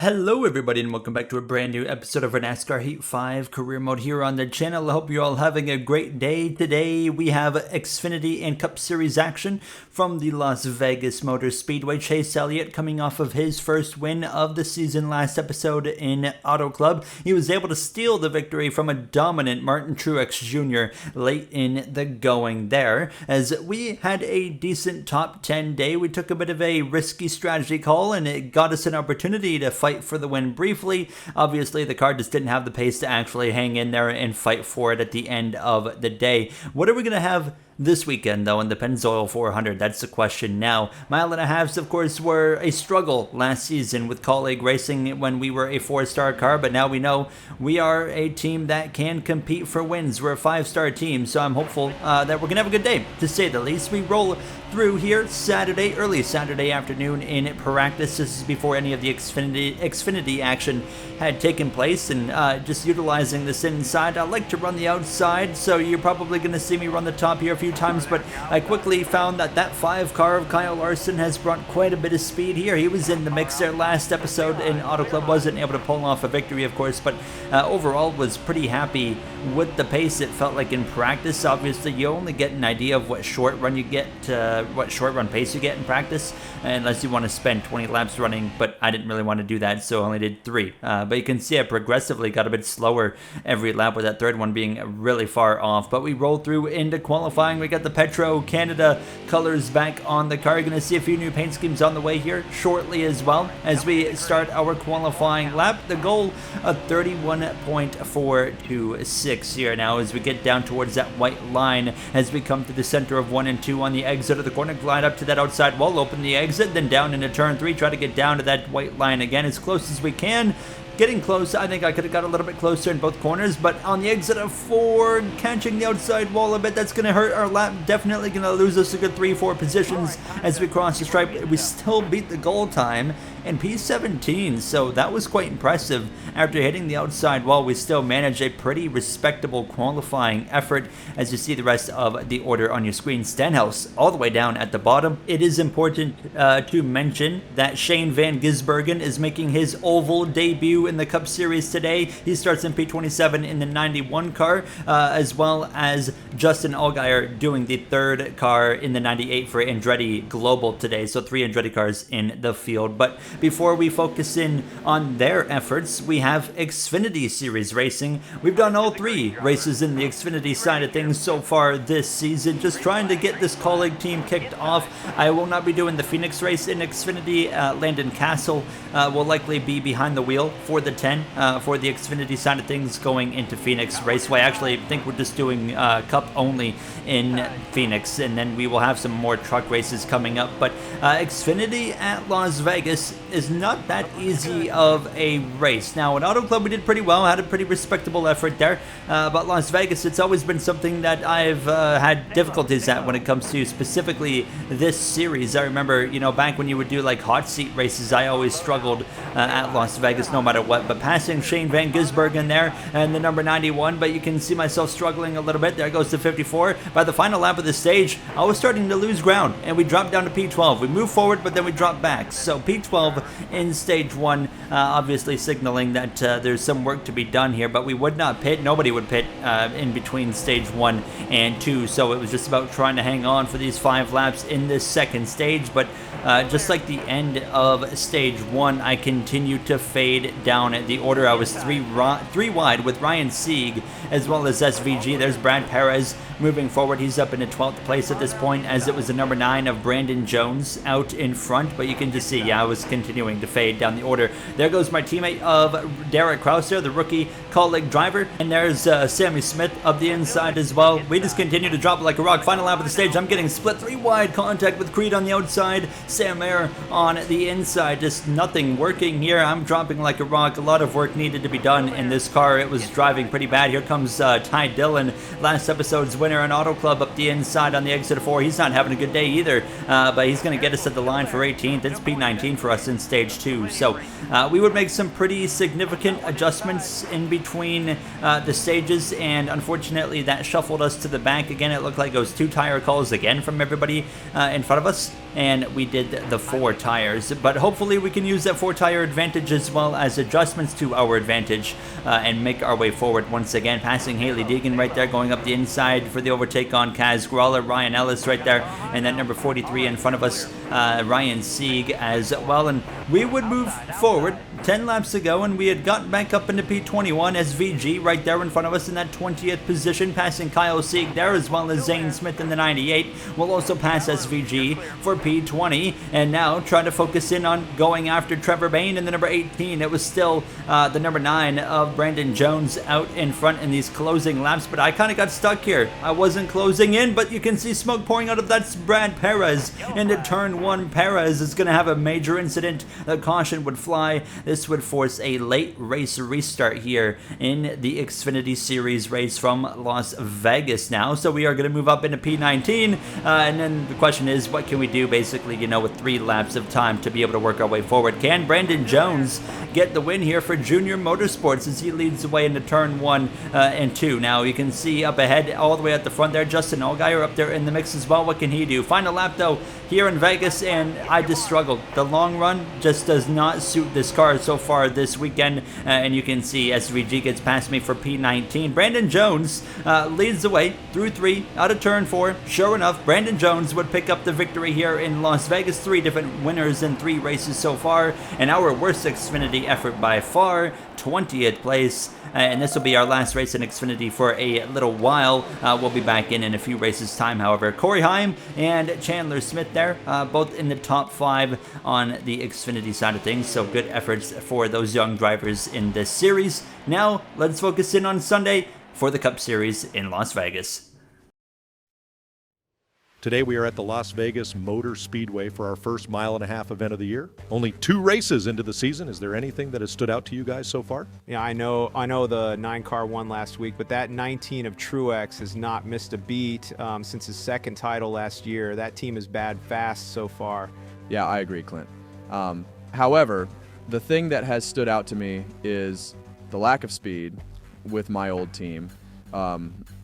Hello everybody and welcome back to a brand new episode of our NASCAR Heat 5 career mode here on the channel. I hope you're all having a great day. Today we have Xfinity and Cup Series action from the Las Vegas Motor Speedway. Chase Elliott coming off of his first win of the season last episode in Auto Club. He was able to steal the victory from a dominant Martin Truex Jr. late in the going there. As we had a decent top 10 day, we took a bit of a risky strategy call and it got us an opportunity to fight for the win briefly. Obviously, the car just didn't have the pace to actually hang in there and fight for it at the end of the day. What are we going to have this weekend, though, in the Pennzoil 400? That's the question now. Mile and a halves, of course, were a struggle last season with Colleague Racing when we were a 4-star car, but now we know we are a team that can compete for wins. We're a 5-star team, so I'm hopeful that we're going to have a good day, to say the least. We roll through here early Saturday afternoon in practice. This is before any of the Xfinity action had taken place, and just utilizing this inside. I like to run the outside, so you're probably going to see me run the top here a few times, but I quickly found that 5 car of Kyle Larson has brought quite a bit of speed here. He was in the mix there last episode in Auto Club, wasn't able to pull off a victory, of course, but overall was pretty happy with the pace it felt like in practice. Obviously, you only get an idea of what short run pace you get in practice, unless you want to spend 20 laps running, but I didn't really want to do that, so I only did 3. But you can see I progressively got a bit slower every lap, with that third one being really far off. But we rolled through into qualifying. We got the Petro Canada colors back on the car. You're going to see a few new paint schemes on the way here shortly as well as we start our qualifying lap. The goal of 31.426 here now as we get down towards that white line as we come to the center of 1 and 2 on the exit of the corner. Glide up to that outside wall, open the exit, then down into turn 3. Try to get down to that white line again as close as we can. Getting close. I think I could have got a little bit closer in both corners, but on the exit of 4, catching the outside wall a bit, that's going to hurt our lap. Definitely going to lose us a good 3-4 positions as we cross the stripe. We still beat the goal time in P17, so that was quite impressive. After hitting the outside wall, we still managed a pretty respectable qualifying effort. As you see the rest of the order on your screen, Stenhouse all the way down at the bottom. It is important to mention that Shane Van Gisbergen is making his oval debut in the Cup Series today. He starts in P27 in the 91 car, as well as Justin Allgaier doing the 3rd car in the 98 for Andretti Global today. So 3 Andretti cars in the field. But before we focus in on their efforts, we have Xfinity Series racing. We've done all 3 races in the Xfinity side of things so far this season, just trying to get this colleague team kicked off. I will not be doing the Phoenix race in Xfinity. Landon Castle will likely be behind the wheel for the 10 for the Xfinity side of things going into Phoenix Raceway. I actually think we're just doing Cup only in Phoenix, and then we will have some more truck races coming up. But Xfinity at Las Vegas is not that easy of a race. Now, at Auto Club, we did pretty well, had a pretty respectable effort there. But Las Vegas, it's always been something that I've had difficulties at when it comes to specifically this series. I remember, back when you would do like hot seat races, I always struggled at Las Vegas no matter what. But passing Shane Van Gisbergen there and the number 91, but you can see myself struggling a little bit. There goes to 54. By the final lap of the stage, I was starting to lose ground, and we dropped down to P12. We moved forward, but then we dropped back. So P12 in stage 1, obviously signaling that there's some work to be done here, but we would not pit. Nobody would pit in between stage 1 and 2, so it was just about trying to hang on for these 5 laps in this second stage. But just like the end of stage 1, I continued to fade down at the order. I was 3 wide with Ryan Sieg as well as SVG. There's Brad Perez moving forward. He's up in the 12th place at this point, as it was the number 9 of Brandon Jones out in front. But you can just see, I was continuing to fade down the order. There goes my teammate of Derek Krauser, the rookie colleague driver. And there's Sammy Smith up the inside as well. We just continue to drop like a rock. Final lap of the stage, I'm getting split 3 wide contact with Creed on the outside, Sam Mayer on the inside. Just nothing working here. I'm dropping like a rock. A lot of work needed to be done in this car. It was driving pretty bad. Here comes Ty Dillon, last episode's winner in Auto Club, up the inside on the exit of 4. He's not having a good day either, but he's going to get us at the line for 18th. It's P19 for us in stage 2. So we would make some pretty significant adjustments in between the stages, and unfortunately that shuffled us to the back again. It looked like it was 2 tire calls again from everybody in front of us. and we did the 4 tires, but hopefully we can use that 4 tire advantage as well as adjustments to our advantage and make our way forward once again, passing Haley Deegan right there, going up the inside for the overtake on Kaz Grawler, Ryan Ellis right there, and then number 43 in front of us, Ryan Sieg as well. And we would move forward 10 laps ago, and we had gotten back up into P21 as VG right there in front of us in that 20th position, passing Kyle Sieg there as well as Zane Smith in the 98. We'll also pass SVG for P20, and now try to focus in on going after Trevor Bain in the number 18. It was still the number 9 of Brandon Jones out in front in these closing laps, but I kind of got stuck here. I wasn't closing in, but you can see smoke pouring out of that Brad Perez into turn 1. Perez is going to have a major incident. The caution would fly. This would force a late race restart here in the Xfinity Series race from Las Vegas now. So we are going to move up into P19, and then the question is, what can we do basically, you know, with 3 laps of time to be able to work our way forward? Can Brandon Jones get the win here for Junior Motorsports as he leads the way into turn 1 and 2? Now you can see up ahead all the way at the front there, Justin Allgaier up there in the mix as well. What can he do? Final lap though here in Vegas, and I just struggled. The long run just does not suit this car so far this weekend, and you can see SVG gets past me for P19. Brandon Jones leads the way through 3 out of turn 4. Sure enough, Brandon Jones would pick up the victory here in Las Vegas. 3 different winners in 3 races so far, and our worst Xfinity effort by far, 20th place. And this will be our last race in Xfinity for a little while. We'll be back in a few races time, however. Corey Heim and Chandler Smith there, both in the top 5 on the Xfinity side of things. So good efforts for those young drivers in this series. Now let's focus in on Sunday for the Cup Series in Las Vegas. Today we are at the Las Vegas Motor Speedway for our first mile-and-a-half event of the year. Only 2 races into the season. Is there anything that has stood out to you guys so far? Yeah, I know the 9-car won last week, but that 19 of Truex has not missed a beat since his 2nd title last year. That team is bad fast so far. Yeah, I agree, Clint. However, the thing that has stood out to me is the lack of speed with my old team.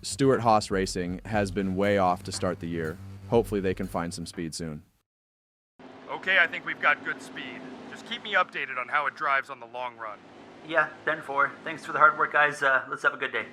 Stewart Haas Racing has been way off to start the year. Hopefully they can find some speed soon. Okay, I think we've got good speed. Just keep me updated on how it drives on the long run. Yeah, 10-4. Thanks for the hard work, guys. Let's have a good day.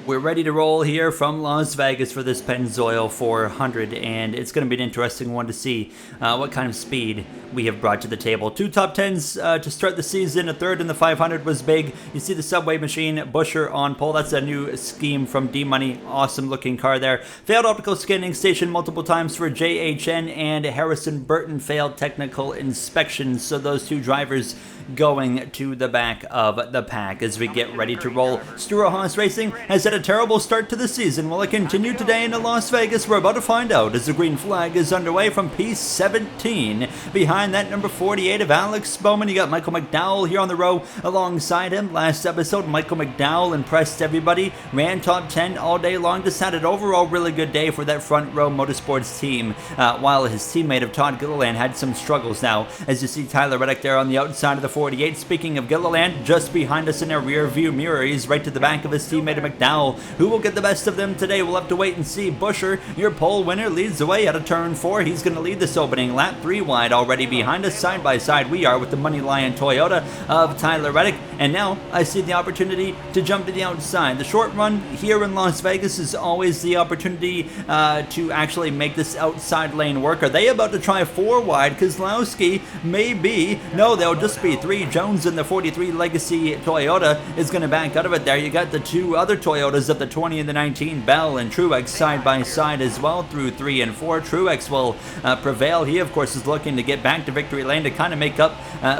We're ready to roll here from Las Vegas for this Pennzoil 400, and it's going to be an interesting one to see what kind of speed we have brought to the table. 2 top 10s to start the season. A 3rd in the 500 was big. You see the Subway Machine, Buescher on pole. That's a new scheme from DMoney. Awesome looking car there. Failed optical scanning station multiple times for JHN, and Harrison Burton failed technical inspection. So those 2 drivers going to the back of the pack as we get ready to roll. Stewart Haas Racing has had a terrible start to the season. Will it continue today in Las Vegas? We're about to find out as the green flag is underway from P17. Behind that, number 48 of Alex Bowman, you got Michael McDowell here on the row alongside him. Last episode, Michael McDowell impressed everybody, ran top 10 all day long, just had an overall really good day for that front row motorsports team, while his teammate of Todd Gilliland had some struggles now. As you see Tyler Reddick there on the outside of the 48. Speaking of Gilliland, just behind us in our rear view mirror, he's right to the back of his teammate McDowell. Who will get the best of them today? We'll have to wait and see. Buescher, your pole winner, leads the way out of turn 4. He's going to lead this opening lap. 3 wide already behind us. Side by side we are with the Money Lion Toyota of Tyler Reddick. And now I see the opportunity to jump to the outside. The short run here in Las Vegas is always the opportunity to actually make this outside lane work. Are they about to try 4 wide? Kozlowski may be. No, they'll just be 3. Jones in the 43 Legacy Toyota is going to back out of it there. You got the 2 other Toyotas of the 20 and the 19, Bell and Truex side by side as well through 3 and 4. Truex will prevail. He, of course, is looking to get back to victory lane to kind of make up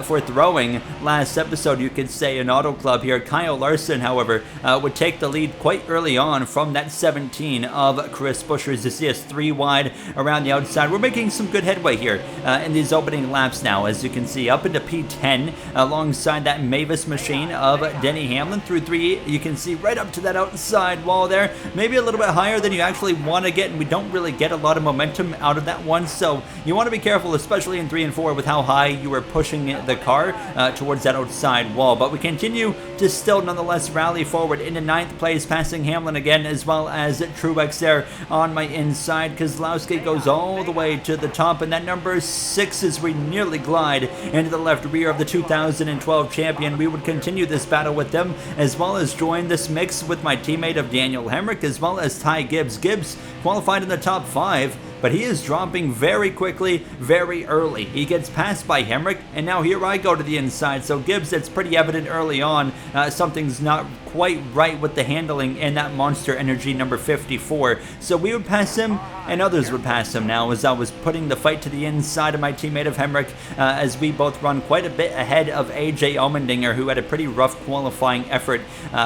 for throwing last episode, you could say, in Auto Club here. Kyle Larson, however, would take the lead quite early on from that 17 of Chris Buescher. As you see us 3 wide around the outside. We're making some good headway here in these opening laps now, as you can see, up into P10 alongside that Mavis machine of Denny Hamlin through 3. You can see right up to that outside outside wall there. Maybe a little bit higher than you actually want to get, and we don't really get a lot of momentum out of that one. So you want to be careful, especially in 3 and 4, with how high you are pushing the car towards that outside wall. But we continue to still nonetheless rally forward into 9th place, passing Hamlin again, as well as Truex there on my inside. Kozlowski goes all the way to the top, and that number 6 as we nearly glide into the left rear of the 2012 champion. We would continue this battle with them, as well as join this mix with my teammate of Daniel Hemrick, as well as Ty Gibbs. Gibbs qualified in the top 5, but he is dropping very quickly, very early. He gets passed by Hemrick, and now here I go to the inside. So Gibbs, it's pretty evident early on, something's not quite right with the handling in that Monster Energy number 54. So we would pass him, and others would pass him now, as I was putting the fight to the inside of my teammate of Hemrick, as we both run quite a bit ahead of AJ Allmendinger, who had a pretty rough qualifying effort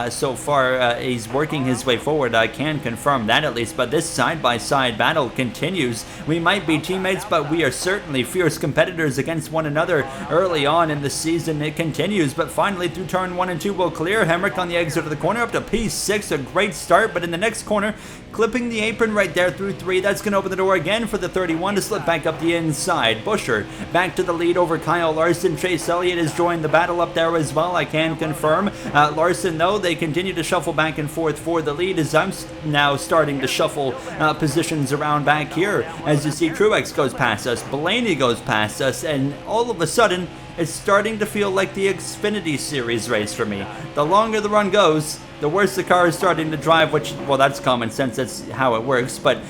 so far. He's working his way forward, I can confirm that at least, but this side-by-side battle continues. We might be teammates, but we are certainly fierce competitors against one another early on in the season. It continues, but finally through turn 1 and 2 we'll clear. Hemrick on the exit of the corner up to P6, a great start, but in the next corner, clipping the apron right there through 3, that's going to open the door again for the 31 to slip back up the inside. Busher back to the lead over Kyle Larson. Chase Elliott has joined the battle up there as well, I can confirm. Larson, though, they continue to shuffle back and forth for the lead, as I'm now starting to shuffle positions around back here. As you see, Truex goes past us, Blaney goes past us, and all of a sudden, it's starting to feel like the Xfinity Series race for me. The longer the run goes, the worse the car is starting to drive, which, well, that's common sense, that's how it works, but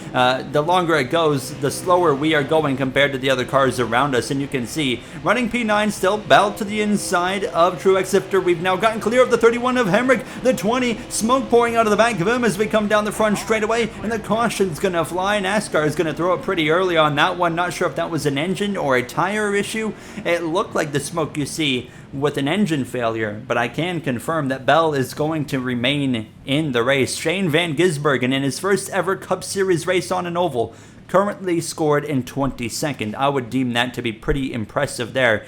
the longer it goes, the slower we are going compared to the other cars around us, and you can see, running P9 still, Bell to the inside of Truex after we've now gotten clear of the 31 of Hemrick, the 20, smoke pouring out of the back of him as we come down the front straightaway, and the caution's gonna fly. NASCAR is gonna throw it pretty early on that one, not sure if that was an engine or a tire issue. It looked like the smoke you see with an engine failure, but I can confirm that Bell is going to remain in the race. Shane Van Gisbergen, in his first ever Cup Series race on an oval, currently scored in 22nd. I would deem that to be pretty impressive there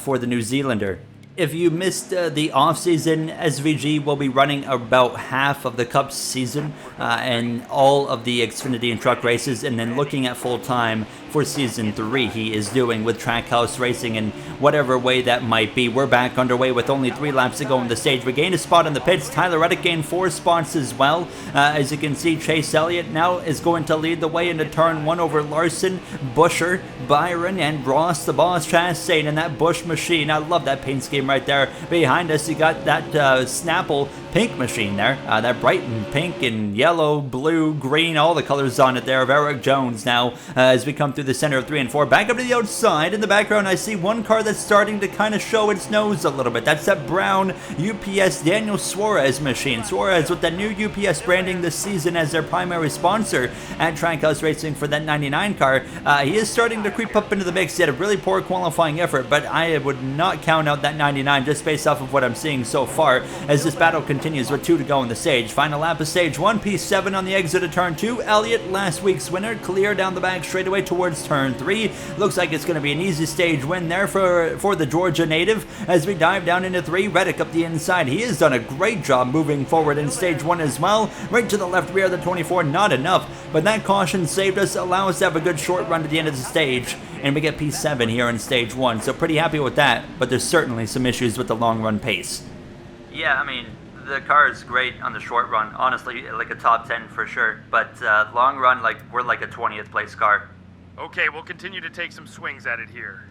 for the New Zealander. If you missed the off-season, SVG will be running about half of the Cup season and all of the Xfinity and truck races, and then looking at full-time for Season 3 he is doing with Trackhouse Racing in whatever way that might be. We're back underway with only 3 laps to go in the stage. We gained a spot in the pits. Tyler Reddick gained 4 spots as well. As you can see, Chase Elliott now is going to lead the way into turn 1 over Larson, Busher, Byron, and Ross the Boss Chastain in that Bush machine. I love that paint scheme right there. Behind us, you got that Snapple pink machine there. That bright and pink and yellow, blue, green, all the colors on it there of Eric Jones now as we come through the center of 3 and 4. Back up to the outside. In the background, I see one car that's starting to kind of show its nose a little bit. That's that brown UPS Daniel Suarez machine. Suarez with that new UPS branding this season as their primary sponsor at Trackhouse Racing for that 99 car. He is starting to creep up into the mix. He had a really poor qualifying effort, but I would not count out that 99 just based off of what I'm seeing so far as this battle continues with 2 to go in the stage. Final lap of stage 1, P7 on the exit of turn 2. Elliott, last week's winner, clear down the back straightaway towards turn 3. Looks like it's going to be an easy stage win there for the Georgia native as we dive down into 3. Reddick up the inside. He has done a great job moving forward in stage 1 as well. Right to the left rear of the 24, not enough, but that caution saved us, allow us to have a good short run to the end of the stage, and we get P7 here in stage 1, so pretty happy with that, but there's certainly some issues with the long run pace. Yeah, I mean, the car is great on the short run, honestly, like a top 10 for sure, but long run, like, we're like a 20th place car. Okay, we'll continue to take some swings at it here.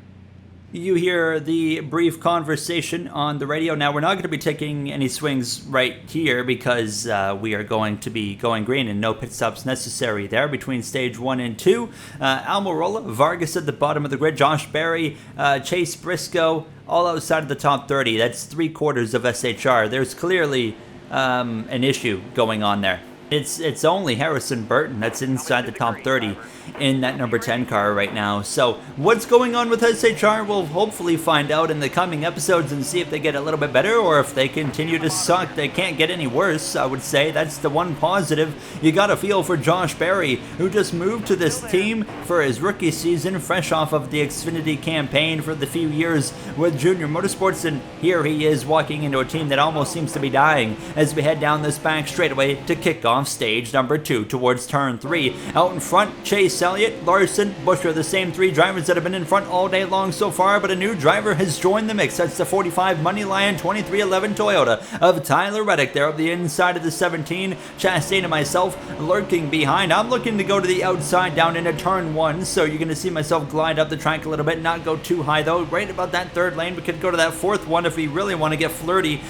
You hear the brief conversation on the radio. Now, we're not going to be taking any swings right here because we are going to be going green and no pit stops necessary there between stage 1 and 2. Almirola, Vargas at the bottom of the grid, Josh Berry, Chase Briscoe, all outside of the top 30. That's 3/4 of SHR. There's clearly an issue going on there. It's only Harrison Burton that's inside the top 30 in that number 10 car right now. So what's going on with SHR? We'll hopefully find out in the coming episodes and see if they get a little bit better or if they continue to suck. They can't get any worse, I would say. That's the one positive. You got to feel for Josh Berry, who just moved to this team for his rookie season, fresh off of the Xfinity campaign for the few years with Junior Motorsports, and here he is walking into a team that almost seems to be dying as we head down this back straightaway to kick off stage number 2 towards turn 3. Out in front, Chase Elliott, Larson, Busher, the same 3 drivers that have been in front all day long so far, but a new driver has joined the mix. That's the 45 Moneyline 2311 Toyota of Tyler Reddick there up the inside of the 17. Chastain and myself lurking behind. I'm looking to go to the outside down into turn 1, so you're going to see myself glide up the track a little bit, not go too high though. Right about that 3rd lane, we could go to that 4th one if we really want to get flirty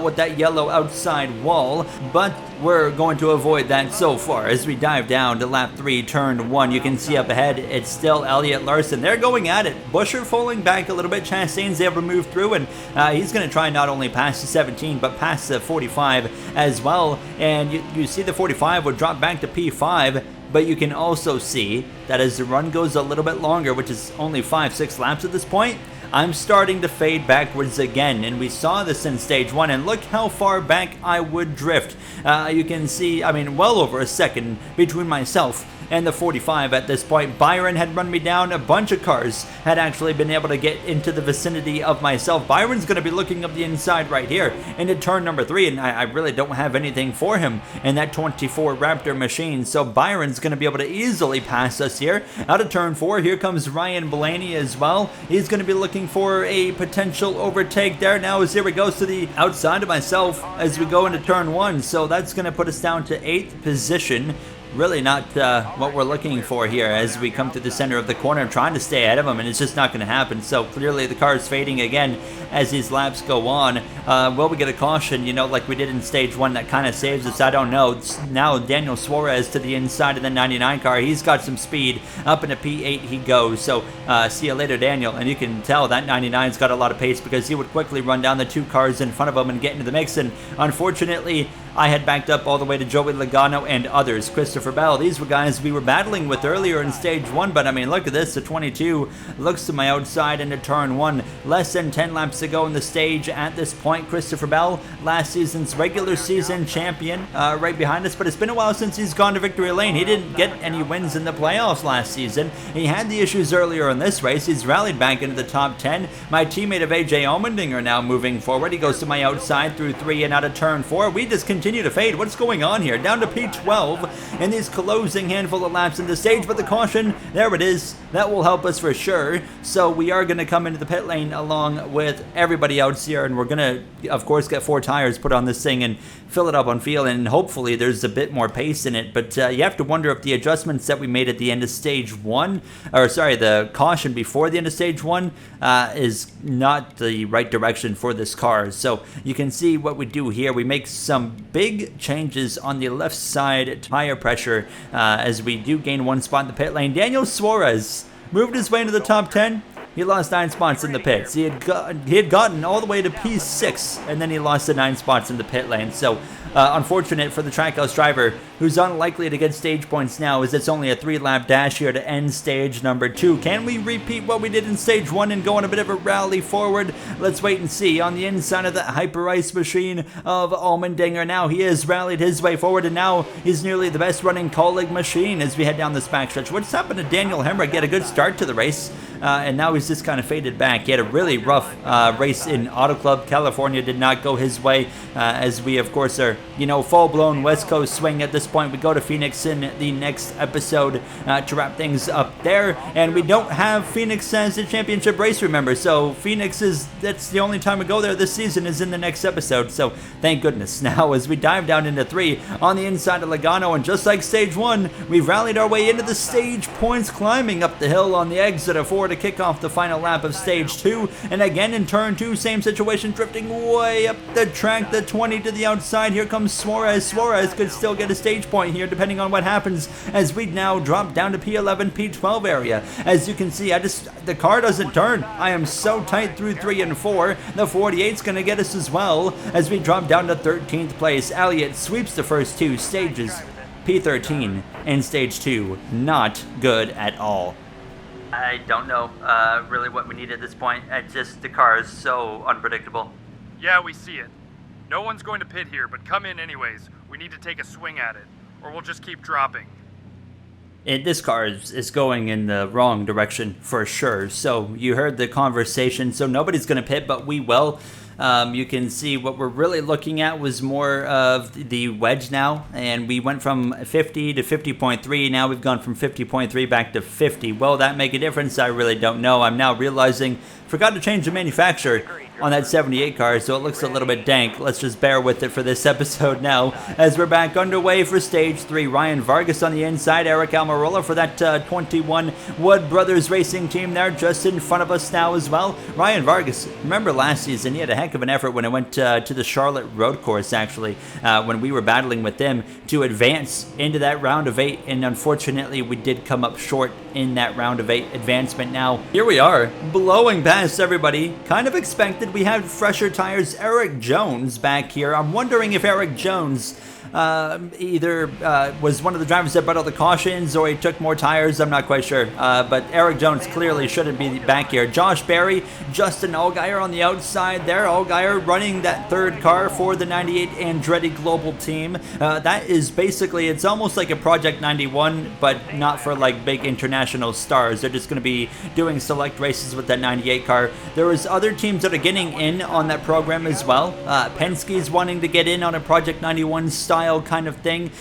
with that yellow outside wall, but we're going to avoid that so far as we dive down to lap 3, turn 1. You can see up ahead, it's still Elliott Larson. They're going at it. Busher falling back a little bit. Chastain's able to move through, and he's going to try not only pass the 17, but pass the 45 as well. And you see the 45 would drop back to P5, but you can also see that as the run goes a little bit longer, which is only 5-6 laps at this point, I'm starting to fade backwards again, and we saw this in stage 1, and look how far back I would drift. You can see, I mean, well over a second between myself and the 45 at this point. Byron had run me down. A bunch of cars had actually been able to get into the vicinity of myself. Byron's going to be looking up the inside right here into turn number 3, and I really don't have anything for him in that 24 Raptor machine, so Byron's going to be able to easily pass us here. Out of turn 4, here comes Ryan Blaney as well. He's going to be looking for a potential overtake there. Now as here he goes to the outside of myself as we go into turn 1, so that's going to put us down to 8th position. Really not what we're looking for here as we come to the center of the corner. I'm trying to stay ahead of him, and it's just not going to happen. So clearly the car is fading again as these laps go on. Will we get a caution, you know, like we did in stage 1 that kind of saves us? I don't know. Now Daniel Suarez to the inside of the 99 car. He's got some speed. Up into P8 he goes. So see you later, Daniel. And you can tell that 99's got a lot of pace because he would quickly run down the 2 cars in front of him and get into the mix. And unfortunately, I had backed up all the way to Joey Logano and others. Christopher Bell, these were guys we were battling with earlier in stage 1, but I mean, look at this. The 22 looks to my outside into turn 1. Less than 10 laps to go in the stage at this point. Christopher Bell, last season's regular season champion, right behind us, but it's been a while since he's gone to victory lane. He didn't get any wins in the playoffs last season. He had the issues earlier in this race. He's rallied back into the top 10. My teammate of AJ Allmendinger now moving forward. He goes to my outside through 3 and out of turn 4. We just continue to fade. What's going on here? Down to P12 in these closing handful of laps in the stage, but the caution, there it is. That will help us for sure. So we are going to come into the pit lane along with everybody else here, and we're going to, of course, get 4 tires put on this thing and fill it up on field, and hopefully there's a bit more pace in it. But you have to wonder if the adjustments that we made at the end of stage 1, or sorry, the caution before the end of stage 1 is not the right direction for this car. So you can see what we do here. We make some big changes on the left side tire pressure as we do gain 1 spot in the pit lane. Daniel Suarez moved his way into the top 10. He lost 9 spots in the pits. He had gotten all the way to P6, and then he lost the 9 spots in the pit lane. So unfortunate for the Trackhouse driver, who's unlikely to get stage points now, as it's only a 3-lap dash here to end stage number 2. Can we repeat what we did in stage 1 and go on a bit of a rally forward? Let's wait and see. On the inside of that Hyper Ice machine of Allmendinger, now he has rallied his way forward, and now he's nearly the best running colleague machine as we head down this backstretch. What's happened to Daniel Hemrick? Get a good start to the race, and now he's just kind of faded back. He had a really rough race in Auto Club. California did not go his way, as we, of course, are, you know, full-blown West Coast swing at this point. We go to Phoenix in the next episode to wrap things up there, and we don't have Phoenix as a championship race, remember, so Phoenix that's the only time we go there this season is in the next episode, so thank goodness. Now as we dive down into 3 on the inside of Logano, and just like stage 1, we've rallied our way into the stage points, climbing up the hill on the exit of 4 4 to kick off the final lap of stage 2. And again in turn 2, same situation, drifting way up the track, the 20 to the outside. Here comes Suarez. Suarez could still get a stage point here depending on what happens, as we now drop down to P11, P12 area. As you can see, the car doesn't turn. I am so tight through 3 and 4. The 48's going to get us as well, as we drop down to 13th place. Elliott sweeps the first 2 stages. P13 in stage 2. Not good at all. I don't know really what we need at this point. The car is so unpredictable. Yeah, we see it. No one's going to pit here, but come in anyways. We need to take a swing at it, or we'll just keep dropping. This car is going in the wrong direction for sure. So you heard the conversation. So nobody's going to pit, but we will. You can see what we're really looking at was more of the wedge now, and we went from 50 to 50.3. Now we've gone from 50.3 back to 50. Will that make a difference? I really don't know. I'm now realizing forgot to change the manufacturer on that 78 car, so it looks a little bit dank. Let's just bear with it for this episode now, as we're back underway for stage 3. Ryan Vargas on the inside, Eric Almirola for that 21 Wood Brothers Racing team there, just in front of us now as well. Ryan Vargas, remember last season, he had a heck of an effort when it went to the Charlotte road course, actually, when we were battling with them to advance into that round of 8, and unfortunately we did come up short in that round of 8 advancement. Now, here we are, blowing past everybody, kind of expected. We have fresher tires. Eric Jones back here. I'm wondering if Eric Jones either was one of the drivers that brought all the cautions, or he took more tires. I'm not quite sure. But Eric Jones clearly shouldn't be back here. Josh Berry, Justin Allgaier on the outside there. Allgaier running that third car for the 98 Andretti Global team. That is basically, it's almost like a Project 91, but not for like big international stars. They're just going to be doing select races with that 98 car. There was other teams that are getting in on that program as well. Penske's wanting to get in on a Project 91 style kind of thing,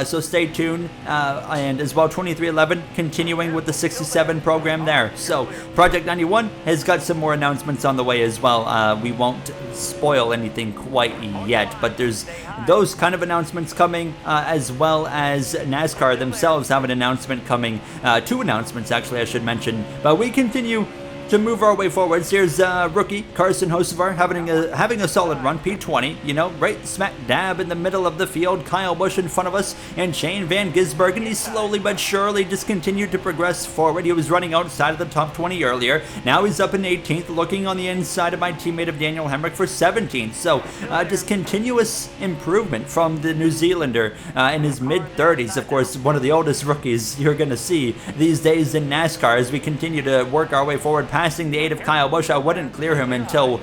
so stay tuned, and as well 2311 continuing with the 67 program there. So Project 91 has got some more announcements on the way as well. We won't spoil anything quite yet, but there's those kind of announcements coming, as well as NASCAR themselves have an announcement coming, 2 announcements actually I should mention, but we continue to move our way forwards. Here's rookie Carson Hocevar having a solid run, P20, you know, right smack dab in the middle of the field. Kyle Busch in front of us, and Shane Van Gisbergen, he slowly but surely just continued to progress forward. He was running outside of the top 20 earlier. Now he's up in 18th, looking on the inside of my teammate of Daniel Hemrick for 17th. So just continuous improvement from the New Zealander in his mid-30s. Of course, one of the oldest rookies you're going to see these days in NASCAR as we continue to work our way forward, passing the 8 of Kyle Busch. I wouldn't clear him until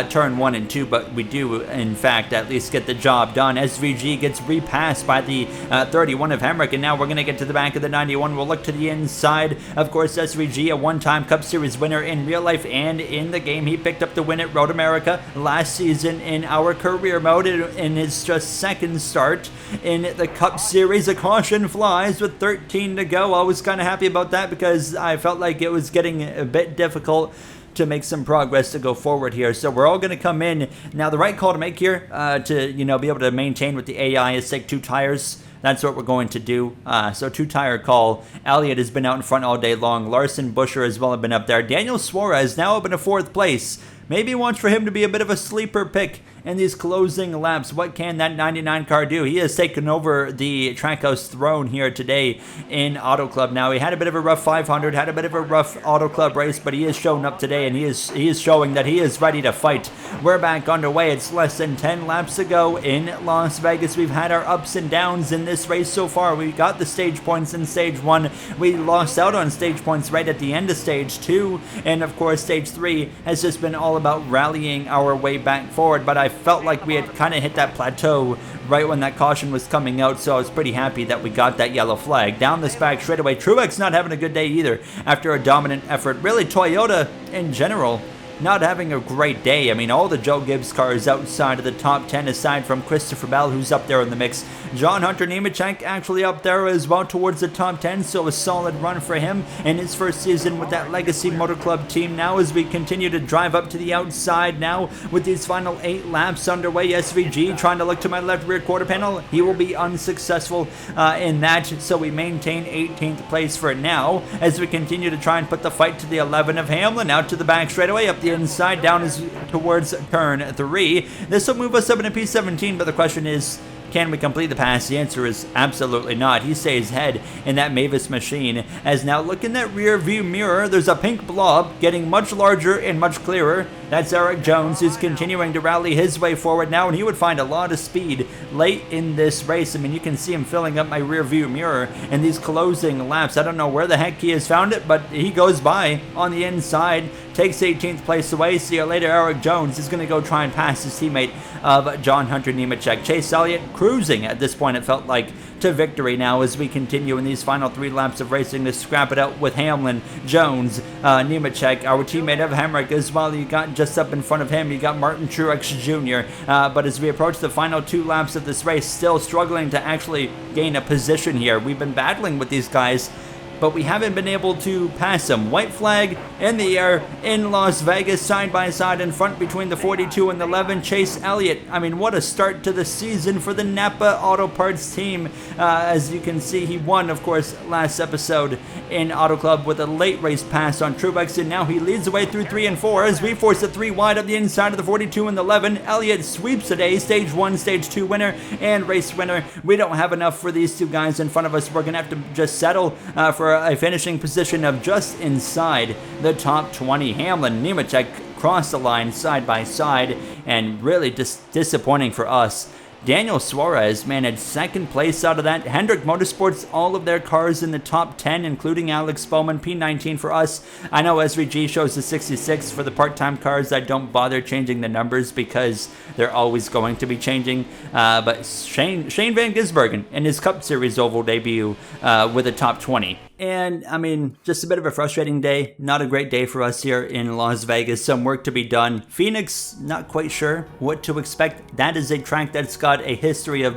turn 1 and 2, but we do, in fact, at least get the job done. SVG gets repassed by the 31 of Hemrick, and now we're going to get to the back of the 91. We'll look to the inside. Of course, SVG, a one-time Cup Series winner in real life and in the game. He picked up the win at Road America last season in our career mode in his just second start in the Cup Series. A caution flies with 13 to go. I was kind of happy about that because I felt like it was getting a bit difficult to make some progress to go forward here. So we're all going to come in. Now the right call to make here to, you know, be able to maintain with the AI is take 2 tires. That's what we're going to do. So 2-tire call. Elliott has been out in front all day long. Larson, Buscher as well have been up there. Daniel Suarez now up in a 4th place. Maybe watch for him to be a bit of a sleeper pick in these closing laps. What can that 99 car do? He has taken over the Trackhouse throne here today in Auto Club. Now, he had a bit of a rough 500, had a bit of a rough Auto Club race, but he has shown up today, and he is showing that he is ready to fight. We're back underway. It's less than 10 laps to go in Las Vegas. We've had our ups and downs in this race so far. We got the stage points in stage 1. We lost out on stage points right at the end of stage 2, and of course, stage 3 has just been all about rallying our way back forward, but I felt like we had kind of hit that plateau right when that caution was coming out, so I was pretty happy that we got that yellow flag. Down this back straightaway, Truex not having a good day either after a dominant effort. Really, Toyota in general not having a great day. I mean, all the Joe Gibbs cars outside of the top 10, aside from Christopher Bell, who's up there in the mix. John Hunter Nemechek actually up there as well towards the top 10, so a solid run for him in his first season with that Legacy Motor Club team. Now as we continue to drive up to the outside now with these final 8 laps underway, SVG trying to look to my left rear quarter panel. He will be unsuccessful in that, so we maintain 18th place for now as we continue to try and put the fight to the 11 of Hamlin out to the back straightaway, up the inside, down is towards turn 3. This will move us up into P17, but the question is, can we complete the pass? The answer is absolutely not. He stays ahead in that Mavis machine. As now look in that rear view mirror, there's a pink blob getting much larger and much clearer. That's Eric Jones, who's continuing to rally his way forward now, and he would find a lot of speed late in this race. I mean, you can see him filling up my rear view mirror in these closing laps. I don't know where the heck he has found it, but he goes by on the inside, takes 18th place away. See you later, Eric Jones is going to go try and pass his teammate of John Hunter Nemechek. Chase Elliott cruising at this point, it felt like, to victory now as we continue in these final 3 laps of racing to scrap it out with Hamlin, Jones, Nemechek, our teammate of Hemrick as well. You got just up in front of him, you got Martin Truex Jr. But as we approach the final 2 laps of this race, still struggling to actually gain a position here. We've been battling with these guys, but we haven't been able to pass them. White flag in the air in Las Vegas, side by side in front between the 42 and the 11. Chase Elliott, I mean, what a start to the season for the Napa Auto Parts team. As you can see, he won, of course, last episode in Auto Club with a late race pass on Truex, and now he leads the way through 3 and 4 as we force a 3 wide up the inside of the 42 and the 11. Elliott sweeps the day, stage 1, stage 2 winner and race winner. We don't have enough for these 2 guys in front of us. We're going to have to just settle for a finishing position of just inside the top 20. Hamlin, Nemechek cross the line side by side, and really just disappointing for us. Daniel Suarez managed 2nd place out of that. Hendrick Motorsports, all of their cars in the top 10, including Alex Bowman, P19 for us. I know SVG shows the 66 for the part-time cars. I don't bother changing the numbers because they're always going to be changing. But Shane Van Gisbergen in his Cup Series oval debut with a top 20. And, I mean, just a bit of a frustrating day. Not a great day for us here in Las Vegas. Some work to be done. Phoenix, not quite sure what to expect. That is a track that's got a history of,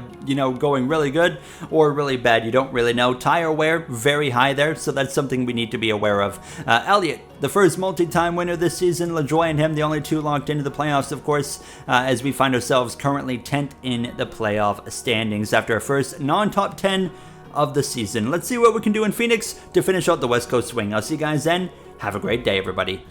going really good or really bad. You don't really know. Tire wear, very high there, so that's something we need to be aware of. Elliott, the first multi-time winner this season. LaJoie and him, the only 2 locked into the playoffs, of course, as we find ourselves currently 10th in the playoff standings after our first non-top 10 of the season. Let's see what we can do in Phoenix to finish out the West Coast swing. I'll see you guys then. Have a great day, everybody.